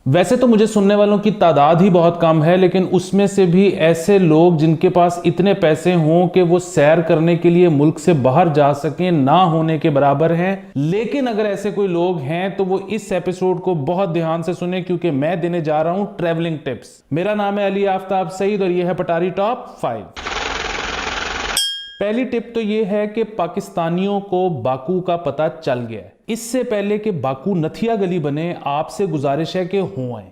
वैसे तो मुझे सुनने वालों की तादाद ही बहुत कम है, लेकिन उसमें से भी ऐसे लोग जिनके पास इतने पैसे हों कि वो सैर करने के लिए मुल्क से बाहर जा सकें ना होने के बराबर हैं। लेकिन अगर ऐसे कोई लोग हैं तो वो इस एपिसोड को बहुत ध्यान से सुने, क्योंकि मैं देने जा रहा हूं ट्रैवलिंग टिप्स। मेरा नाम है अली आफ्ताब सईद और यह है पटारी टॉप 5। पहली टिप तो यह है कि पाकिस्तानियों को बाकू का पता चल गया है। इससे पहले कि बाकू नथिया गली बने, आपसे गुजारिश है कि हो आए।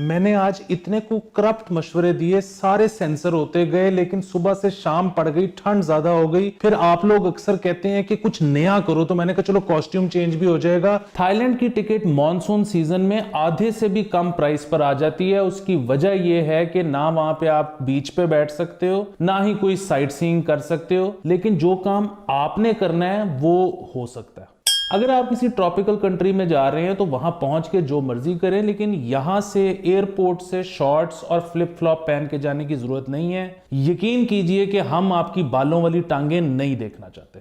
मैंने आज इतने को करप्ट मशवरे दिए, सारे सेंसर होते गए, लेकिन सुबह से शाम पड़ गई, ठंड ज्यादा हो गई। फिर आप लोग अक्सर कहते हैं कि कुछ नया करो, तो मैंने कहा चलो कॉस्ट्यूम चेंज भी हो जाएगा। थाईलैंड की टिकट मॉनसून सीजन में आधे से भी कम प्राइस पर आ जाती है। उसकी वजह यह है कि ना वहां पे आप बीच पे बैठ सकते हो, ना ही कोई साइट सीइंग कर सकते हो, लेकिन जो काम आपने करना है वो हो सकता है। अगर आप किसी ट्रॉपिकल कंट्री में जा रहे हैं तो वहां पहुंच के जो मर्जी करें, लेकिन यहां से एयरपोर्ट से शॉर्ट्स और फ्लिप फ्लॉप पहन के जाने की जरूरत नहीं है। यकीन कीजिए कि हम आपकी बालों वाली टांगें नहीं देखना चाहते।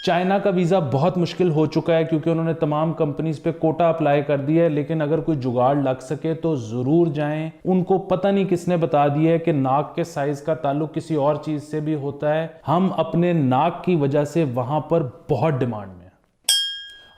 चाइना का वीजा बहुत मुश्किल हो चुका है क्योंकि उन्होंने तमाम कंपनीज पे कोटा अप्लाई कर दिया है, लेकिन अगर कोई जुगाड़ लग सके तो जरूर जाएं। उनको पता नहीं किसने बता दिया है कि नाक के साइज का ताल्लुक किसी और चीज से भी होता है। हम अपने नाक की वजह से वहां पर बहुत डिमांड में।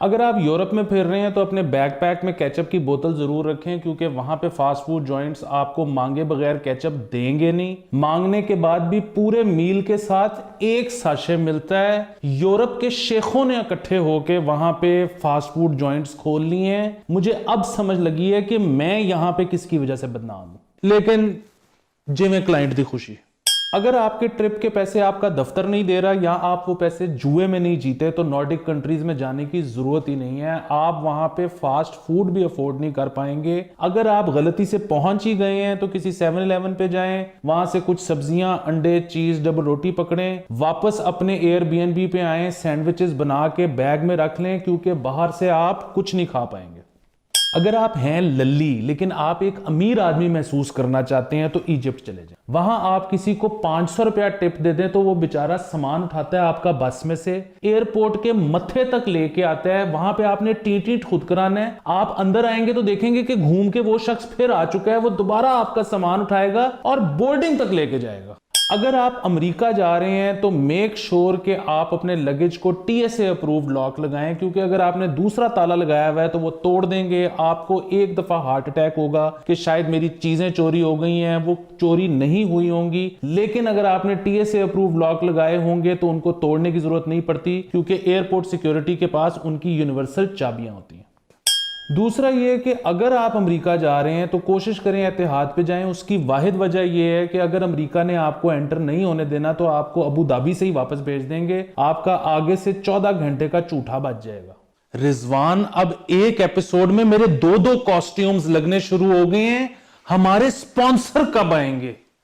अगर आप यूरोप में फिर रहे हैं तो अपने बैकपैक में केचप की बोतल जरूर रखें, क्योंकि वहां पे फास्ट फूड जॉइंट्स आपको मांगे बगैर केचप देंगे नहीं। मांगने के बाद भी पूरे मील के साथ एक साशे मिलता है। यूरोप के शेखों ने इकट्ठे होकर वहां पे फास्ट फूड जॉइंट्स खोल ली हैं। मुझे अब समझ लगी है कि मैं यहां पे किसकी वजह से बदनाम हूं, लेकिन जिम्मे क्लाइंट दी खुशी। अगर आपके ट्रिप के पैसे आपका दफ्तर नहीं दे रहा या आप वो पैसे जुए में नहीं जीते, तो नॉर्डिक कंट्रीज में जाने की जरूरत ही नहीं है। आप वहां पे फास्ट फूड भी अफोर्ड नहीं कर पाएंगे। अगर आप गलती से पहुंच ही गए हैं तो किसी 7-Eleven पे जाएं, वहां से कुछ सब्जियां, अंडे, चीज, डबल रोटी पकड़ें, वापस अपने एयरबीएनबी पे आए, सैंडविचेस बना के बैग में रख लें, क्योंकि बाहर से आप कुछ नहीं खा पाएंगे। अगर आप हैं लल्ली लेकिन आप एक अमीर आदमी महसूस करना चाहते हैं तो इजिप्ट चले जाएं। वहां आप किसी को 500 रुपया टिप दे दें तो वो बेचारा सामान उठाता है आपका बस में से, एयरपोर्ट के मत्थे तक लेके आता है। वहां पे आपने टीट खुद कराना है। आप अंदर आएंगे तो देखेंगे कि घूम के वो शख्स फिर आ चुका है। वो दोबारा आपका सामान उठाएगा और बोर्डिंग तक लेके जाएगा। अगर आप अमेरिका जा रहे हैं तो मेक श्योर कि आप अपने लगेज को TSA अप्रूव्ड लॉक लगाएं, क्योंकि अगर आपने दूसरा ताला लगाया हुआ है तो वो तोड़ देंगे। आपको एक दफा हार्ट अटैक होगा कि शायद मेरी चीजें चोरी हो गई हैं, वो चोरी नहीं हुई होंगी। लेकिन अगर आपने TSA अप्रूव्ड लॉक लगाए होंगे तो उनको तोड़ने की जरूरत नहीं पड़ती, क्योंकि एयरपोर्ट सिक्योरिटी के पास उनकी यूनिवर्सल चाबियां होती हैं। दूसरा ये कि अगर आप अमेरिका जा रहे हैं तो कोशिश करें एहतियात पे जाएं। उसकी वाहिद वजह यह है कि अगर अमेरिका ने आपको एंटर नहीं होने देना तो आपको अबू धाबी से ही वापस भेज देंगे। आपका आगे से 14 घंटे का चूठा बच जाएगा। रिजवान, अब एक एपिसोड में मेरे 2-2 कॉस्ट्यूम्स लगने शुरू हो गए हैं। हमारे स्पॉन्सर कब आएंगे?